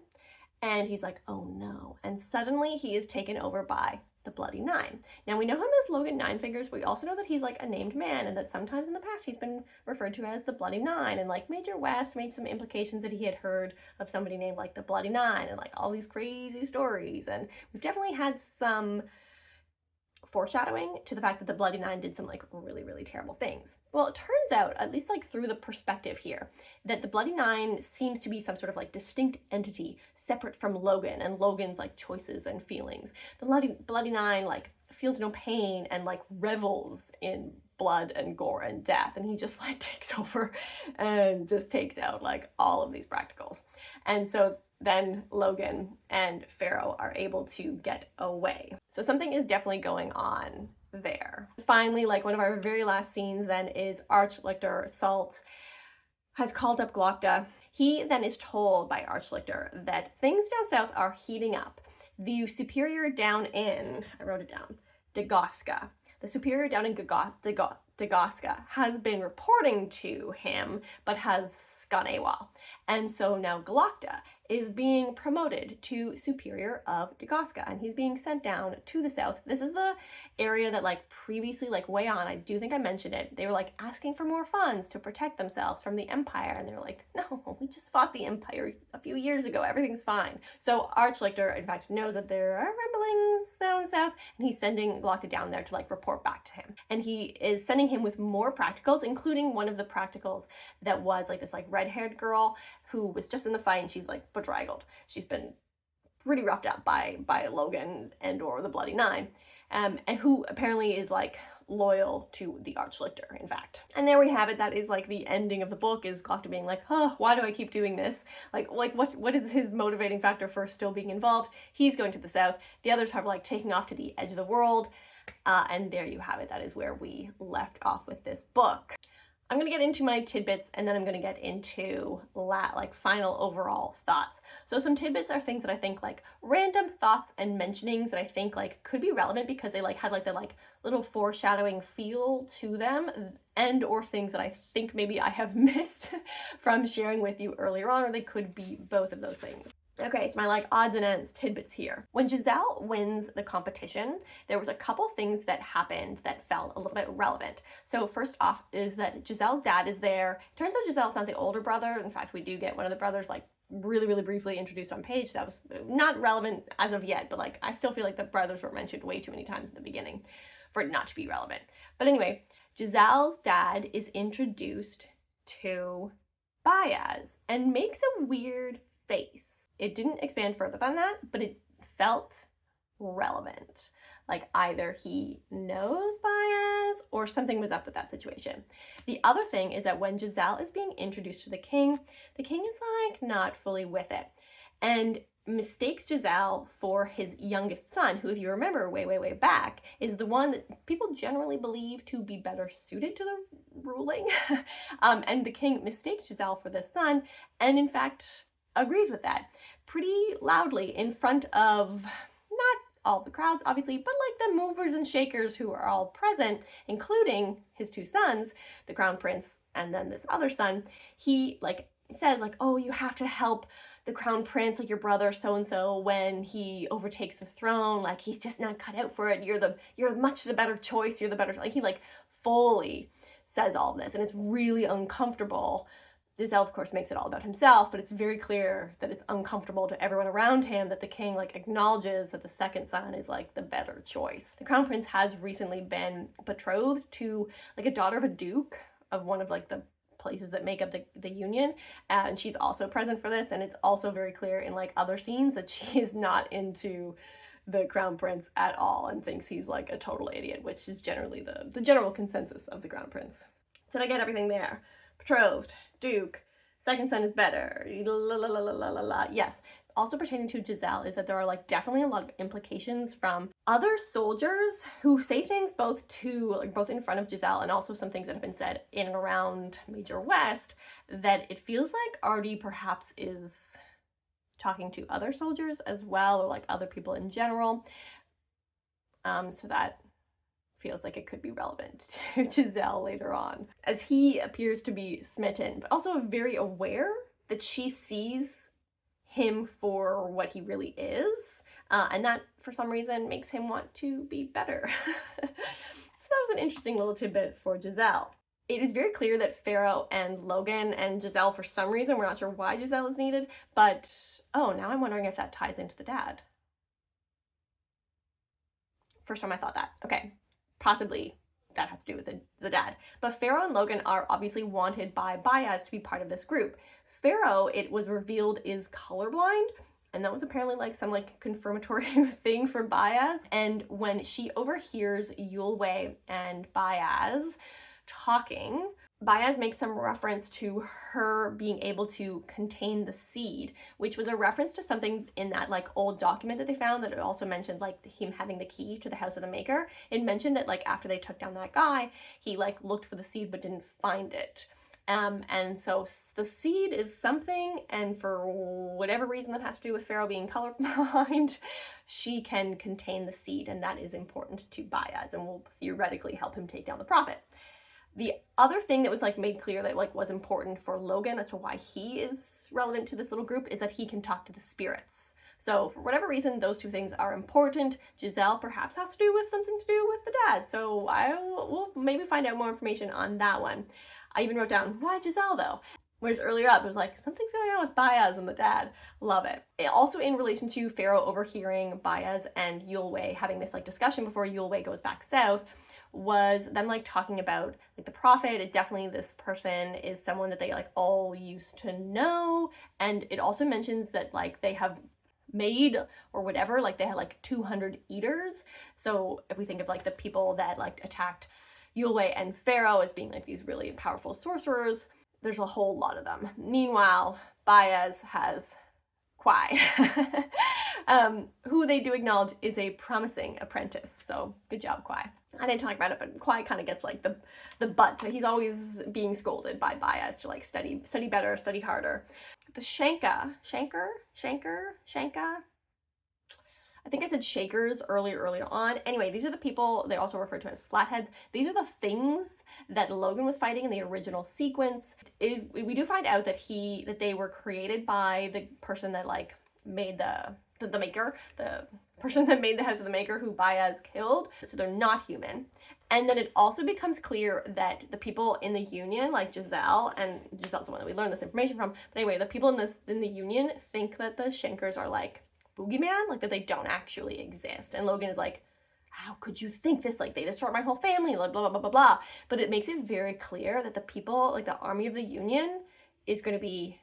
and he's like, oh no. And suddenly he is taken over by the Bloody Nine. Now, we know him as Logan Nine Fingers, but we also know that he's like a named man, and that sometimes in the past he's been referred to as the Bloody Nine, and like Major West made some implications that he had heard of somebody named like the Bloody Nine, and like all these crazy stories. And we've definitely had some foreshadowing to the fact that the Bloody Nine did some like really, really terrible things. Well, it turns out, at least like through the perspective here, that the Bloody Nine seems to be some sort of like distinct entity separate from Logan and Logan's like choices and feelings. The Bloody Nine like feels no pain and like revels in blood and gore and death, and he just like takes over and just takes out like all of these practicals. And so then Logan and Pharaoh are able to get away. So something is definitely going on there. Finally, like one of our very last scenes then is Archlictor Salt has called up Glokta. He then is told by Archlictor that things down south are heating up. The superior down in, I wrote it down, Dagoska. The superior down in Dagoska has been reporting to him, but has gone AWOL. And so now Glokta is being promoted to superior of Dagoska, and he's being sent down to the south. This is the area that like previously, like way on, I do think I mentioned it, they were like asking for more funds to protect themselves from the Empire, and they're like, no, we just fought the Empire a few years ago, everything's fine. So Archlictor, in fact, knows that there are rumblings down south, and he's sending Glokta down there to like report back to him. And he is sending him with more practicals, including one of the practicals that was like this like red-haired girl who was just in the fight, and she's like bedraggled. She's been pretty roughed up by Logan and or the Bloody Nine, and who apparently is like loyal to the Archlictor, in fact. And there we have it. That is like the ending of the book, is Glokta being like, oh, why do I keep doing this? Like what is his motivating factor for still being involved? He's going to the south. The others have like taking off to the edge of the world. And there you have it. That is where we left off with this book. I'm going to get into my tidbits, and then I'm going to get into like final overall thoughts. So some tidbits are things that I think like random thoughts and mentionings that I think like could be relevant because they like had like the like little foreshadowing feel to them, and or things that I think maybe I have missed from sharing with you earlier on, or they could be both of those things. Okay, so my like odds and ends tidbits here. When Giselle wins the competition, there was a couple things that happened that felt a little bit relevant. So first off is that Giselle's dad is there. It turns out Giselle's not the older brother. In fact, we do get one of the brothers like really, really briefly introduced on page. That was not relevant as of yet, but like I still feel like the brothers were mentioned way too many times at the beginning for it not to be relevant. But anyway, Giselle's dad is introduced to Baez and makes a weird face. It didn't expand further than that, but it felt relevant. Like either he knows Baez or something was up with that situation. The other thing is that when Giselle is being introduced to the king is like not fully with it and mistakes Giselle for his youngest son, who, if you remember way back, is the one that people generally believe to be better suited to the ruling. And the king mistakes Giselle for this son and in fact agrees with that pretty loudly in front of not all the crowds, obviously, but like the movers and shakers who are all present, including his two sons, the crown prince and then this other son. He like says like, oh, you have to help the crown prince, like your brother so-and-so, when he overtakes the throne, like he's just not cut out for it. You're much the better choice. You're the better, like he like fully says all of this, and it's really uncomfortable. Giselle, of course, makes it all about himself, but it's very clear that it's uncomfortable to everyone around him that the king like acknowledges that the second son is like the better choice. The crown prince has recently been betrothed to like a daughter of a duke of one of like the places that make up the union, and she's also present for this, and it's also very clear in like other scenes that she is not into the crown prince at all and thinks he's like a total idiot, which is generally the general consensus of the crown prince. Did I get everything there? Betrothed, duke, second son is better, yes. Also pertaining to Giselle is that there are like definitely a lot of implications from other soldiers who say things both in front of Giselle and also some things that have been said in and around Major West, that it feels like Artie perhaps is talking to other soldiers as well, or like other people in general. So that feels like it could be relevant to Giselle later on, as he appears to be smitten, but also very aware that she sees him for what he really is, and that for some reason makes him want to be better. So that was an interesting little tidbit for Giselle. It is very clear that Pharaoh and Logan and Giselle, for some reason, we're not sure why Giselle is needed, but oh, now I'm wondering if that ties into the dad. First time I thought that. Okay, possibly that has to do with the dad. But Pharaoh and Logan are obviously wanted by Baez to be part of this group. Pharaoh, it was revealed, is colorblind, and that was apparently like some like confirmatory thing for Baez. And when she overhears Yulwei and Baez talking, Baez makes some reference to her being able to contain the seed, which was a reference to something in that like old document that they found that it also mentioned like him having the key to the house of the maker. It mentioned that like after they took down that guy, he like looked for the seed but didn't find it. And so the seed is something, and for whatever reason that has to do with Pharaoh being colorblind, she can contain the seed, and that is important to Baez and will theoretically help him take down the prophet. The other thing that was like made clear that like was important for Logan as to why he is relevant to this little group is that he can talk to the spirits. So for whatever reason, those two things are important. Giselle perhaps has to do with something to do with the dad. So we'll maybe find out more information on that one. I even wrote down, why Giselle though? Whereas earlier up, it was like, something's going on with Baez and the dad. Love it. Also in relation to Pharaoh overhearing Baez and Yulwei having this like discussion before Yulwei goes back south, was them like talking about like the prophet. Definitely this person is someone that they like all used to know. And it also mentions that like they have made or whatever, like they had like 200 eaters. So if we think of like the people that like attacked Yulwei and Pharaoh as being like these really powerful sorcerers, there's a whole lot of them. Meanwhile, Baez has Kwai, who they do acknowledge is a promising apprentice. So good job, Kwai. I didn't talk about it, but Kwai kind of gets like the butt. He's always being scolded by Baez to like study better, study harder. The Shanka. I think I said shakers earlier on. Anyway, these are the people, they also refer to as flatheads. These are the things that Logan was fighting in the original sequence. We do find out that they were created by the person that like made the maker, the person that made the house of the maker who Baez killed. So they're not human. And then it also becomes clear that the people in the Union, like Giselle, and Giselle's the one that we learned this information from, but anyway, the people in the Union think that the Shankers are like boogeyman, like that they don't actually exist. And Logan is like, how could you think this? Like, they destroyed my whole family, blah, blah, blah, blah, blah. But it makes it very clear that the people, like the army of the Union, is going to be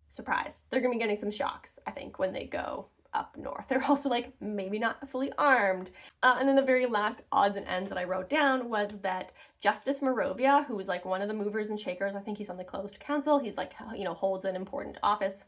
surprised. They're going to be getting some shocks, I think, when they go up north. They're also like maybe not fully armed. And then the very last odds and ends that I wrote down was that Justice Morovia, who was like one of the movers and shakers, I think he's on the closed council. He's like, holds an important office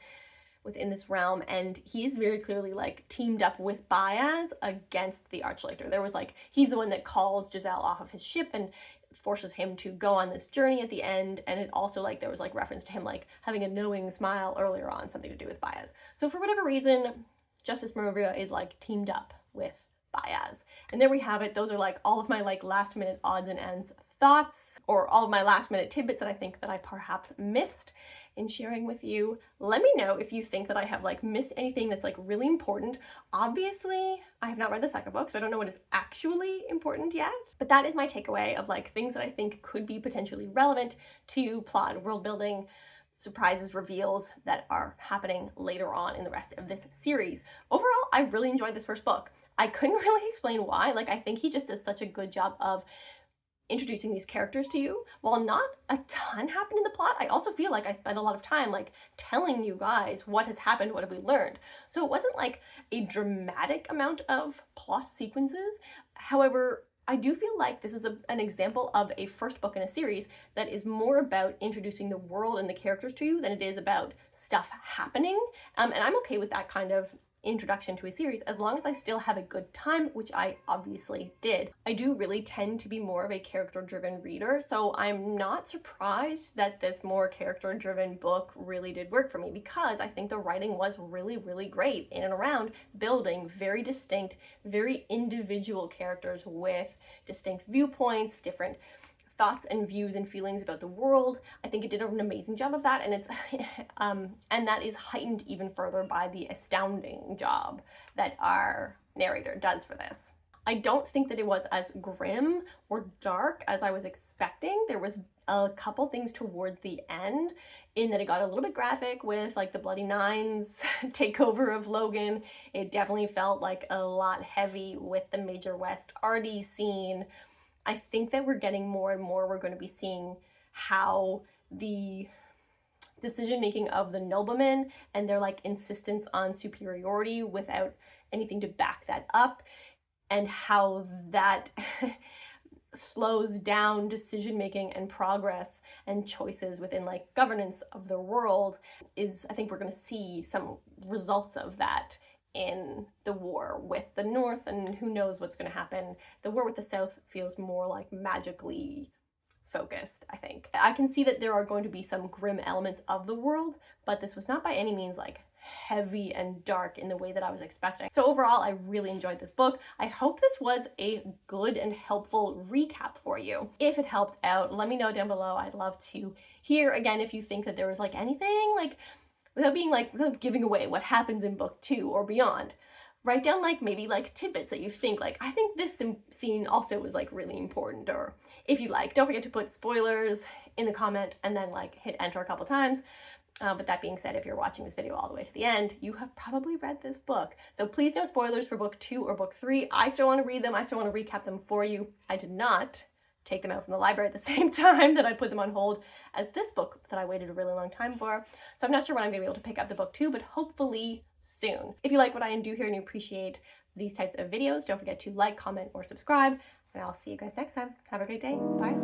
within this realm, and he's very clearly like teamed up with Baez against the Archlector. There was like, he's the one that calls Giselle off of his ship and forces him to go on this journey at the end. And it also like, there was like reference to him like having a knowing smile earlier on, something to do with Baez. So for whatever reason, Justice Morovia is like teamed up with Baez. And there we have it. Those are like all of my like last minute odds and ends thoughts, or all of my last minute tidbits that I think that I perhaps missed in sharing with you. Let me know if you think that I have like missed anything that's like really important. Obviously, I have not read the second book, so I don't know what is actually important yet, but that is my takeaway of like things that I think could be potentially relevant to plot, world building, surprises, reveals that are happening later on in the rest of this series. Overall, I really enjoyed this first book. I couldn't really explain why. Like, I think he just does such a good job of introducing these characters to you. While not a ton happened in the plot, I also feel like I spent a lot of time like telling you guys what has happened, what have we learned. So it wasn't like a dramatic amount of plot sequences. However, I do feel like this is an example of a first book in a series that is more about introducing the world and the characters to you than it is about stuff happening. And I'm okay with that kind of introduction to a series as long as I still have a good time, which I obviously did. I do really tend to be more of a character-driven reader, so I'm not surprised that this more character-driven book really did work for me, because I think the writing was really, really great in and around building very distinct, very individual characters with distinct viewpoints, different thoughts and views and feelings about the world. I think it did an amazing job of that, and it's and that is heightened even further by the astounding job that our narrator does for this. I don't think that it was as grim or dark as I was expecting. There was a couple things towards the end in that it got a little bit graphic with like the Bloody Nines takeover of Logan. It definitely felt like a lot heavy with the Major West Artie scene. I think that we're getting more and more, we're going to be seeing how the decision making of the noblemen and their like insistence on superiority without anything to back that up, and how that slows down decision making and progress and choices within like governance of the world is, I think we're going to see some results of that in the war with the North, and who knows what's going to happen. The war with the South feels more like magically focused, I think. I can see that there are going to be some grim elements of the world, but this was not by any means like heavy and dark in the way that I was expecting. So overall, I really enjoyed this book. I hope this was a good and helpful recap for you. If it helped out, let me know down below. I'd love to hear again if you think that there was like anything like, without giving away what happens in book 2 or beyond. Write down like maybe like tidbits that you think like, I think this scene also was like really important, or if you like, don't forget to put spoilers in the comment and then like hit enter a couple times. But that being said, if you're watching this video all the way to the end, you have probably read this book. So please no spoilers for book 2 or book 3. I still want to read them. I still want to recap them for you. I did not take them out from the library at the same time that I put them on hold as this book that I waited a really long time for. So I'm not sure when I'm going to be able to pick up the book 2, but hopefully soon. If you like what I do here and you appreciate these types of videos, don't forget to like, comment, or subscribe, and I'll see you guys next time. Have a great day. Bye.